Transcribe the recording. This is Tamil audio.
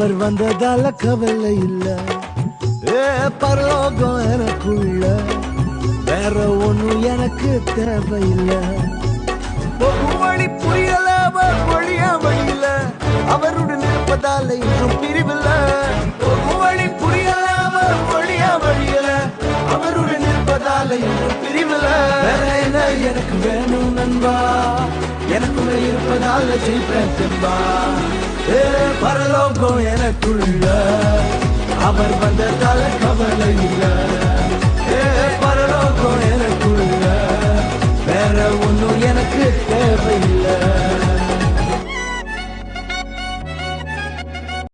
அவர் வந்ததால கவலை இல்ல. பரலோகம் எனக்குள்ள, வேற ஒண்ணும் எனக்கு தேவையில்லை. வழி புரியல, அவர் வழியா வழியில, அவருடன் இருப்பதால இன்றும் பிரிவில்ல. வழி புரியல, அவர் வழியா வழியில, அவருடன் இருப்பதால இன்றும் பிரிவில்ல. வேற என்ன எனக்கு வேணும் நண்பா, எனக்குள்ள இருப்பதால ஜெயிப்பேன் தெம்பா. பரலோகம் எனக்குள்ள, அவர் வந்ததால கவலை இல்லை.